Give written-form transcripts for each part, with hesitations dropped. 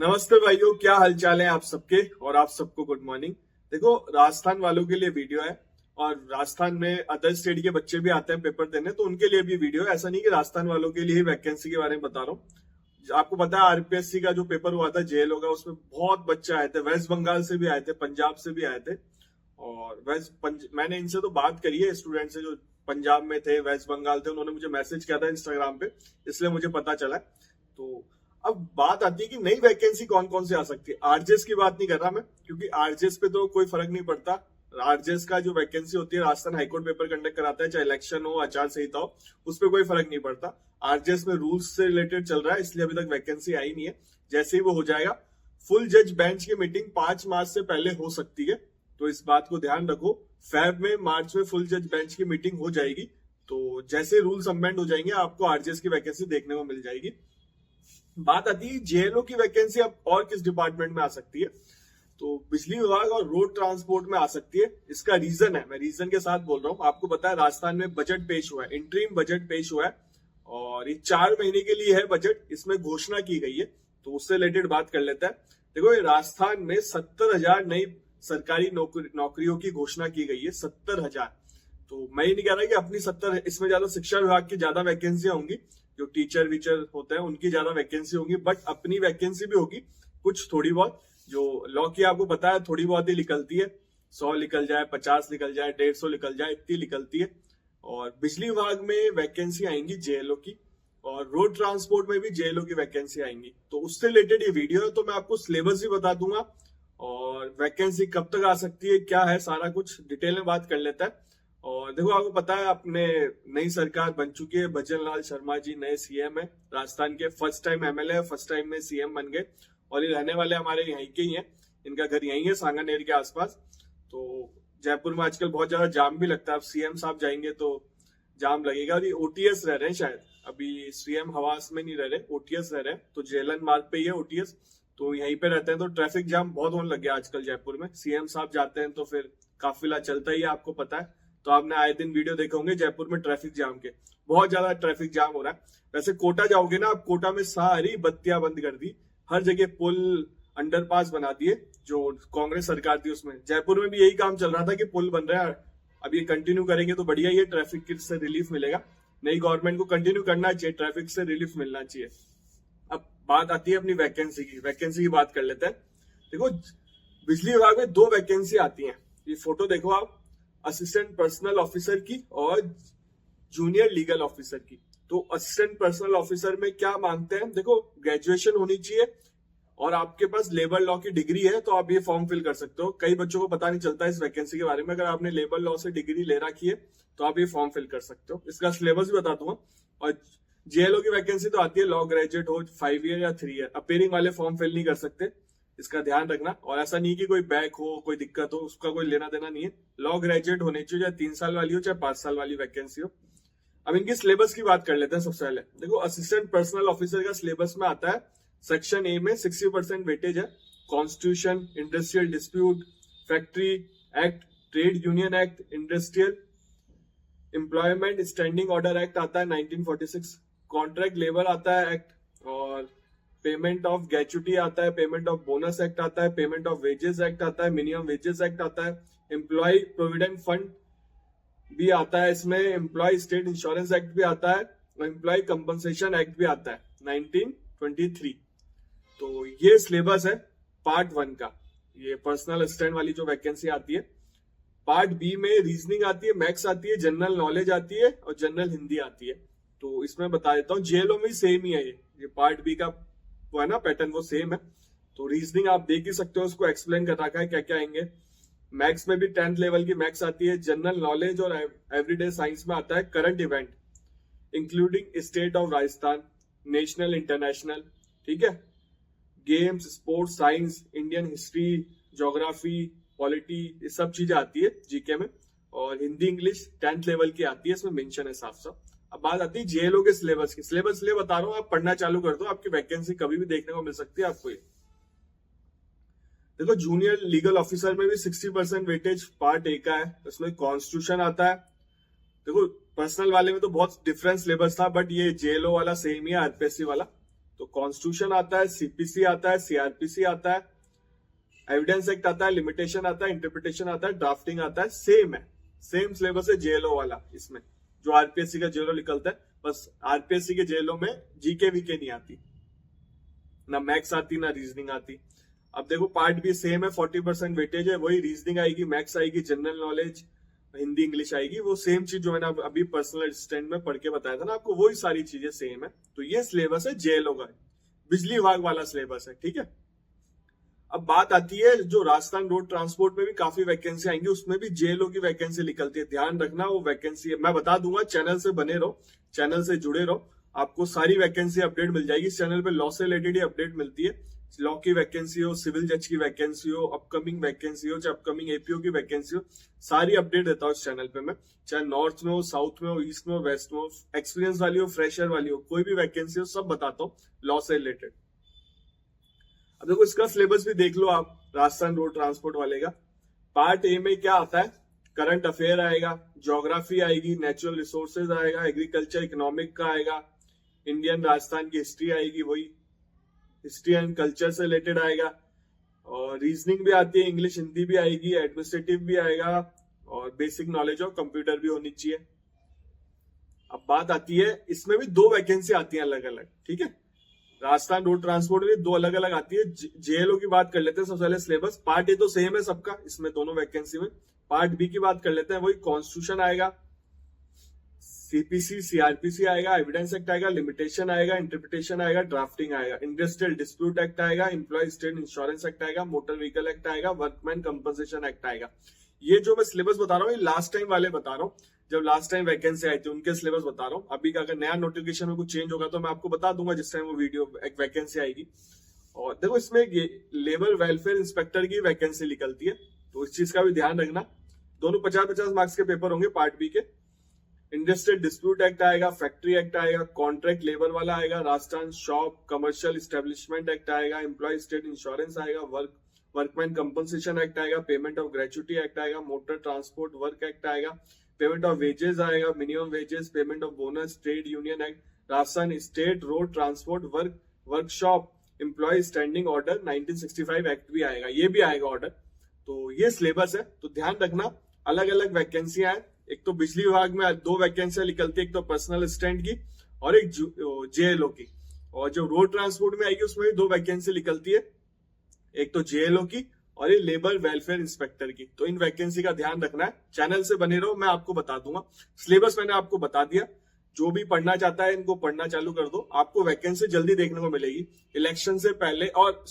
नमस्ते भाइयों, क्या हालचाल है आप सबके। और आप सबको गुड मॉर्निंग। देखो, राजस्थान वालों के लिए वीडियो है और राजस्थान में अदर स्टेट के बच्चे भी आते हैं पेपर देने, तो उनके लिए भी वीडियो है। ऐसा नहीं कि राजस्थान वालों के लिए ही वैकेंसी के बारे में बता रहा हूँ। आपको पता है आरपीएससी का जो पेपर हुआ था जेएलओ का, उसमें बहुत बच्चे आए थे, वेस्ट बंगाल से भी आए थे, पंजाब से भी आए थे। और मैंने इनसे तो बात करी है, स्टूडेंट से जो पंजाब में थे, वेस्ट बंगाल थे, उन्होंने मुझे मैसेज किया था इंस्टाग्राम पे, इसलिए मुझे पता चला। तो अब बात आती है कि नई वैकेंसी कौन कौन सी आ सकती है। आरजेएस की बात नहीं कर रहा मैं, क्योंकि आरजेएस पे तो कोई फर्क नहीं पड़ता। आरजेएस का जो वैकेंसी होती है, राजस्थान हाईकोर्ट पेपर कंडक्ट कराता है, चाहे इलेक्शन हो, आचार संहिता हो, उस पर कोई फर्क नहीं पड़ता। आरजेएस में रूल्स से रिलेटेड चल रहा है, इसलिए अभी तक वैकेंसी आई नहीं है। जैसे ही वो हो जाएगा, फुल जज बेंच की मीटिंग 5 मार्च से पहले हो सकती है, तो इस बात को ध्यान रखो। फेब में, मार्च में फुल जज बेंच की मीटिंग हो जाएगी, तो जैसे रूल्स अमेंड हो जाएंगे आपको आरजेएस की वैकेंसी देखने को मिल जाएगी। बात आती है जेएलओ की वैकेंसी अब और किस डिपार्टमेंट में आ सकती है, तो बिजली विभाग और रोड ट्रांसपोर्ट में आ सकती है। इसका रीजन है, मैं रीजन के साथ बोल रहा हूँ। आपको पता है राजस्थान में बजट पेश हुआ है, इंटरिम बजट पेश हुआ है, और ये 4 महीने के लिए है बजट, इसमें घोषणा की गई है, तो उससे रिलेटेड बात कर लेते हैं। देखो, ये राजस्थान में 70,000 नई सरकारी नौकरियों की घोषणा की गई है। 70,000। तो मैं ये नहीं कह रहा कि अपनी 70, इसमें ज्यादा शिक्षा विभाग की ज्यादा वैकेंसियां होंगी, जो टीचर वीचर होते हैं उनकी ज्यादा वैकेंसी होगी, बट अपनी वैकेंसी भी होगी कुछ थोड़ी बहुत। जो लॉ की आपको पता है थोड़ी बहुत ही निकलती है, 100 निकल जाए, 50 निकल जाए, 150 निकल जाए, इतनी निकलती है। और बिजली विभाग में वैकेंसी आएंगी जेएलओ की, और रोड ट्रांसपोर्ट में भी जेएलओ की वैकेंसी आएंगी। तो उससे रिलेटेड ये वीडियो है, तो मैं आपको सिलेबस भी बता दूंगा और वैकेंसी कब तक आ सकती है, क्या है, सारा कुछ डिटेल में बात कर लेता है। और देखो, आपको पता है अपने नई सरकार बन चुकी है, भजन लाल शर्मा जी नए सीएम है राजस्थान के। First time MLA, first time में सीएम बन गए, और ये रहने वाले हमारे यहीं के ही हैं। इनका घर यहीं है, सांगानेर के आसपास। तो जयपुर में आजकल बहुत ज्यादा जाम भी लगता है, अब सीएम साहब जाएंगे तो जाम लगेगा। और ये ओटीएस रह रहे हैं शायद, अभी सीएम हवास में नहीं रह रहे, ओटीएस रह रहे हैं, तो जेलन मार्ग पे ही है ओटीएस, तो यहीं पे रहते हैं। तो ट्रैफिक जाम बहुत होने लग गया आजकल जयपुर में। सीएम साहब जाते हैं तो फिर काफिला चलता ही है, आपको पता है। तो आपने आए दिन वीडियो देखे होंगे जयपुर में ट्रैफिक जाम के, बहुत ज्यादा ट्रैफिक जाम हो रहा है। वैसे कोटा जाओगे ना, आप कोटा में सारी बत्तियां बंद कर दी, हर जगह पुल, अंडरपास बना दिए, जो कांग्रेस सरकार थी उसमें। जयपुर में भी यही काम चल रहा था कि पुल बन रहा है। अब ये कंटिन्यू करेंगे तो बढ़िया, ये ट्रैफिक से रिलीफ मिलेगा। नई गवर्नमेंट को कंटिन्यू करना चाहिए, ट्रैफिक से रिलीफ मिलना चाहिए। अब बात आती है अपनी वैकेंसी की बात कर लेते हैं। देखो, बिजली विभाग में 2 वैकेंसी आती हैं। ये फोटो देखो आप, असिस्टेंट पर्सनल ऑफिसर की और जूनियर लीगल ऑफिसर की। तो असिस्टेंट पर्सनल ऑफिसर में क्या मांगते हैं, देखो ग्रेजुएशन होनी चाहिए और आपके पास लेबर लॉ की डिग्री है, तो आप ये फॉर्म फिल कर सकते हो। कई बच्चों को पता नहीं चलता इस वैकेंसी के बारे में, अगर आपने लेबर लॉ से डिग्री ले रखी है तो आप ये फॉर्म फिल कर सकते हो। इसका सिलेबस भी बता दूंगा। और जेएलओ की वैकेंसी तो आती है, लॉ ग्रेजुएट हो, 5 ईयर या 3 ईयर। अपेयरिंग वाले फॉर्म फिल नहीं कर सकते, इसका ध्यान रखना। और ऐसा नहीं कि कोई बैक हो, कोई दिक्कत हो, उसका कोई लेना देना नहीं है। लॉ ग्रेजुएट होने चाहिए, चाहे 3 साल वाली हो, चाहे 5 साल वाली वैकेंसी हो। अब इनकी सिलेबस की बात कर लेते हैं। सबसे पहले देखो, असिस्टेंट पर्सनल ऑफिसर का सिलेबस में आता है, सेक्शन ए में 60% वेटेज है। Constitution, industrial dispute, factory act, trade union act, industrial employment standing order act आता है 1946, कॉन्ट्रैक्ट लेबर आता है एक्ट, और पेमेंट ऑफ ग्रेचुटी आता है, पेमेंट ऑफ बोनस एक्ट आता है, पेमेंट ऑफ वेजेस एक्ट आता है, मिनिमम वेजेस एक्ट आता है, एम्प्लॉय प्रोविडेंट फंड भी आता है इसमें, एम्प्लॉय स्टेट इंश्योरेंस एक्ट भी आता है, और एम्प्लॉय कंपनसेशन एक्ट भी आता है 1923। तो ये सिलेबस है पार्ट 1 का, ये पर्सनल असिस्टेंट वाली जो वैकेंसी आती है। पार्ट बी में रीजनिंग आती है, मैथ्स आती है, जनरल नॉलेज आती है, और जनरल हिंदी आती है। तो इसमें बता देता हूँ, जेएलओ में सेम ही है ये पार्ट बी का वो है ना पैटर्न, वो सेम है। तो रीजनिंग आप देख ही सकते हो, उसको एक्सप्लेन कर रखा है क्या क्या आएंगे। मैथ्स में भी 10th लेवल की मैथ्स आती है। जनरल नॉलेज और एवरीडे साइंस में आता है current event, including state of Rajasthan, national, international, ठीक है, games, sports, science, Indian history, geography, polity, ये सब चीजें आती है जीके में। और हिंदी, इंग्लिश 10th लेवल की आती है, इसमें मेंशन है साफ साफ। अब बात आती है जेएलओ के सिलेबस की। सिलेबस इसलिए बता रहा हूँ, आप पढ़ना चालू कर दो, आपकी वैकेंसी कभी भी देखने को मिल सकती है आपको ये। देखो, जूनियर लीगल ऑफिसर में भी 60% वेटेज पार्ट ए का है, इसमें कॉन्स्टिट्यूशन आता है। देखो, पर्सनल वाले में तो बहुत डिफरेंट सिलेबस था, बट ये जेएलओ वाला सेम ही है, आरपीएससी वाला। तो कॉन्स्टिट्यूशन आता है, सीपीसी आता है, सीआरपीसी आता है, एविडेंस एक्ट आता है, लिमिटेशन आता है, इंटरप्रिटेशन आता है, ड्राफ्टिंग आता है। सेम है, सेम सिलेबस है जेएलओ वाला। इसमें जो आरपीएससी का जेएलओ निकलता है, बस आरपीएससी के जेएलओ में जीके वीके नहीं आती, ना मैथ्स आती ना रीजनिंग आती। अब देखो पार्ट भी सेम है, 40% वेटेज है, वही रीजनिंग आएगी, मैथ्स आएगी, जनरल नॉलेज, हिंदी इंग्लिश आएगी, वो सेम चीज जो मैंने अभी पर्सनल असिस्टेंट में पढ़ के बताया था ना आपको, वही सारी चीजें सेम है। तो ये सिलेबस है जेएलओ का, बिजली विभाग वाला सिलेबस है, ठीक है। अब बात आती है जो राजस्थान रोड ट्रांसपोर्ट में भी काफी वैकेंसी आएंगी, उसमें भी जेएलओ की वैकेंसी निकलती है, ध्यान रखना वो वैकेंसी है, मैं बता दूंगा। चैनल से बने रहो, चैनल से जुड़े रहो, आपको सारी वैकेंसी अपडेट मिल जाएगी। इस चैनल पे लॉ से रिलेटेड ही अपडेट मिलती है, लॉ की वैकेंसी हो, सिविल जज की वैकेंसी हो, अपकमिंग वैकेंसी हो, चाहे अपकमिंग एपीओ की वैकेंसी हो, सारी अपडेट देता हूँ इस चैनल पे मैं। चाहे नॉर्थ में हो, साउथ में हो, ईस्ट में हो, वेस्ट में हो, एक्सपीरियंस वाली हो, फ्रेशर वाली हो, कोई भी वैकेंसी हो, सब बताता हूँ लॉ से रिलेटेड। अब देखो इसका सिलेबस भी देख लो आप, राजस्थान रोड ट्रांसपोर्ट वाले का। पार्ट ए में क्या आता है, करंट अफेयर आएगा, ज्योग्राफी आएगी, नेचुरल रिसोर्सेज आएगा, एग्रीकल्चर इकोनॉमिक का आएगा, इंडियन राजस्थान की हिस्ट्री आएगी, वही हिस्ट्री एंड कल्चर से रिलेटेड आएगा, और रीजनिंग भी आती है, इंग्लिश हिंदी भी आएगी, एडमिनिस्ट्रेटिव भी आएगा, और बेसिक नॉलेज ऑफ कंप्यूटर भी होनी चाहिए। अब बात आती है, इसमें भी 2 वैकेंसी आती है अलग अलग, ठीक है। राजस्थान रोड ट्रांसपोर्ट में 2 अलग अलग आती है। जेएलओ की बात कर लेते हैं सबसे पहले सिलेबस। पार्ट ए तो सेम है सबका, इसमें दोनों वैकेंसी में। पार्ट बी की बात कर लेते हैं, वही कॉन्स्टिट्यूशन आएगा, सीपीसी सीआरपीसी आएगा, एविडेंस एक्ट आएगा, लिमिटेशन आएगा, इंटरप्रिटेशन आएगा, ड्राफ्टिंग आएगा, इंडस्ट्रियल डिस्प्यूट एक्ट आएगा, एम्प्लॉय स्टेट इंश्योरेंस एक्ट आएगा, मोटर व्हीकल एक्ट आएगा, वर्कमैन कंपनसेशन एक्ट आएगा। ये जो मैं सिलेबस बता रहा हूँ, ये लास्ट टाइम वाले बता रहा हूँ, जब लास्ट टाइम वैकेंसी आई थी उनके सिलेबस बता रहा हूँ। अभी अगर नया नोटिफिकेशन में कुछ चेंज होगा तो मैं आपको बता दूंगा जिस टाइम वो वीडियो एक वैकेंसी आएगी। और देखो इसमें लेबर वेलफेयर इंस्पेक्टर की वैकेंसी निकलती है, तो इस चीज का भी ध्यान रखना। दोनों 50-50 मार्क्स के पेपर होंगे पार्ट बी के। इंडस्ट्रियल डिस्प्यूट एक्ट आएगा, फैक्ट्री एक्ट आएगा, कॉन्ट्रैक्ट लेबर वाला आएगा, Rajasthan shop commercial establishment act आएगा, एम्प्लॉय स्टेट इंश्योरेंस आएगा, वर्कमैन कंपनसेशन एक्ट आएगा, पेमेंट ऑफ ग्रेचुटी एक्ट आएगा, मोटर ट्रांसपोर्ट वर्क एक्ट आएगा, पेमेंट ऑफ वेजेस आएगा, minimum wages, payment of bonus, trade union act, Rajasthan state road transport workshop employ standing order 1965 act भी आएगा, ये भी आएगा ऑर्डर। तो ये सिलेबस है, तो ध्यान रखना। अलग अलग वैकेंसियां हैं, एक तो बिजली विभाग में 2 वैकेंसियां निकलती है, एक तो पर्सनल असिस्टेंट की और एक जेएलओ की। और जो रोड ट्रांसपोर्ट में आएगी उसमें भी 2 वैकेंसी निकलती है, एक तो जेएलओ की और ये लेबर वेलफेयर इंस्पेक्टर की। तो इन वैकेंसी का ध्यान रखना है, चैनल से बने रहो, मैं आपको बता दूंगा। सिलेबस मैंने आपको बता दिया, जो भी पढ़ना चाहता है इनको पढ़ना चालू कर दो, आपको वैकेंसी जल्दी देखने को मिलेगी इलेक्शन से पहले। और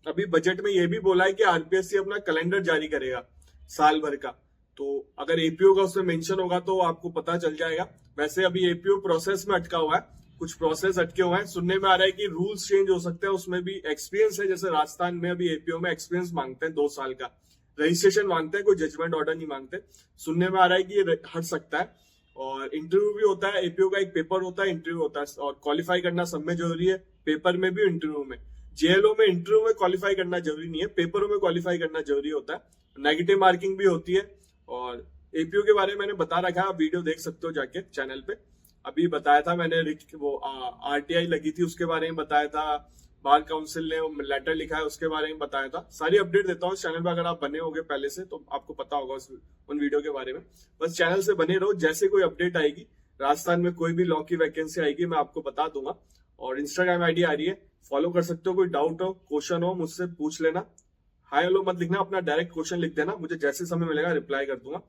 अभी बजट में ये भी बोला है कि आरपीएससी अपना कैलेंडर जारी करेगा साल भर का, तो अगर एपीओ का उसमें मेंशन होगा तो आपको पता चल जाएगा। वैसे अभी एपीओ प्रोसेस में अटका हुआ है, कुछ प्रोसेस अटके हुए हैं, सुनने में आ रहा है कि रूल्स चेंज हो सकते हैं, उसमें भी एक्सपीरियंस है। जैसे राजस्थान में अभी एपीओ में एक्सपीरियंस मांगते हैं 2 साल का, रजिस्ट्रेशन मांगते हैं, कोई जजमेंट ऑर्डर नहीं मांगते। सुनने में आ रहा है कि ये हट सकता है। और इंटरव्यू भी होता है, एपीओ का एक पेपर होता है, इंटरव्यू होता है, और क्वालिफाई करना सब में जरूरी है, पेपर में भी इंटरव्यू में। जेएलओ में इंटरव्यू में क्वालिफाई करना जरूरी नहीं है, पेपरों में क्वालिफाई करना जरूरी होता है। नेगेटिव मार्किंग भी होती है। और एपीओ के बारे में मैंने बता रखा है, आप वीडियो देख सकते हो जाके चैनल पे। अभी बताया था मैंने, वो आरटीआई लगी थी उसके बारे में बताया था, बार काउंसिल ने लेटर लिखा है उसके बारे में बताया था। सारी अपडेट देता हूँ चैनल पे, अगर आप बने होगे पहले से तो आपको पता होगा उन वीडियो के बारे में। बस चैनल से बने रहो, जैसे कोई अपडेट आएगी, राजस्थान में कोई भी लॉ की वैकेंसी आएगी, मैं आपको बता दूंगा। और इंस्टाग्राम आईडी आ रही है, फॉलो कर सकते हो। कोई डाउट हो, क्वेश्चन हो, मुझसे पूछ लेना। हाय हेलो मत लिखना, अपना डायरेक्ट क्वेश्चन लिख देना, मुझे जैसे समय मिलेगा रिप्लाई कर दूंगा।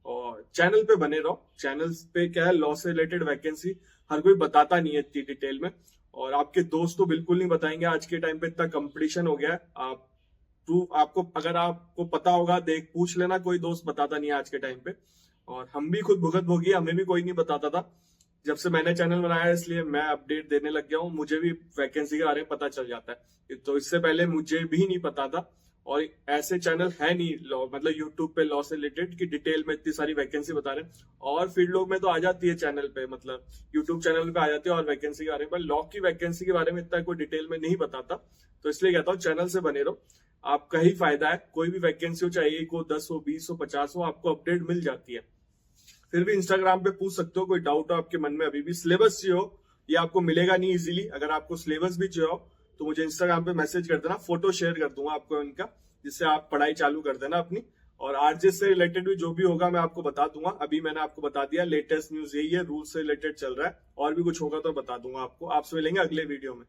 और चैनल पे बने रहो, चैनल पे क्या है, लॉ से रिलेटेड वैकेंसी हर कोई बताता नहीं है इतनी डिटेल में, और आपके दोस्त तो बिल्कुल नहीं बताएंगे। आज के टाइम पे इतना कंपटीशन हो गया है, आपको अगर आपको पता होगा, पूछ लेना, कोई दोस्त बताता नहीं है आज के टाइम पे। और हम भी खुद भुगत भोगी, हमें भी कोई नहीं बताता था। जब से मैंने चैनल बनाया है इसलिए मैं अपडेट देने लग गया हूँ, मुझे भी वैकेंसी के बारे में पता चल जाता है। तो इससे पहले मुझे भी नहीं पता था, और ऐसे चैनल है नहीं लॉ, मतलब यूट्यूब पे लॉ से रिलेटेड की डिटेल में इतनी सारी वैकेंसी बता रहे हैं। और फील्डों में तो आ जाती है चैनल पे, मतलब यूट्यूब चैनल पे आ जाती है और वैकेंसी के बारे में, पर लॉ की वैकेंसी के बारे में इतना कोई डिटेल में नहीं बताता। तो इसलिए कहता हूँ चैनल से बने रहो, आपका ही फायदा है। कोई भी वैकेंसी हो, चाहे 1 हो, 10 हो, 20 हो, 50 हो, आपको अपडेट मिल जाती है। फिर भी इंस्टाग्राम पे पूछ सकते हो, कोई डाउट हो आपके मन में, अभी भी सिलेबस चाहिए हो ये आपको मिलेगा नहीं इजीली। अगर आपको सिलेबस भी चाहिए हो तो मुझे इंस्टाग्राम पे मैसेज कर देना, फोटो शेयर कर दूंगा आपको इनका, जिससे आप पढ़ाई चालू कर देना अपनी। और आरजे से रिलेटेड भी जो भी होगा मैं आपको बता दूंगा। अभी मैंने आपको बता दिया, लेटेस्ट न्यूज यही है, रूल से रिलेटेड चल रहा है। और भी कुछ होगा तो बता दूंगा आपको। आपसे मिलेंगे अगले वीडियो में।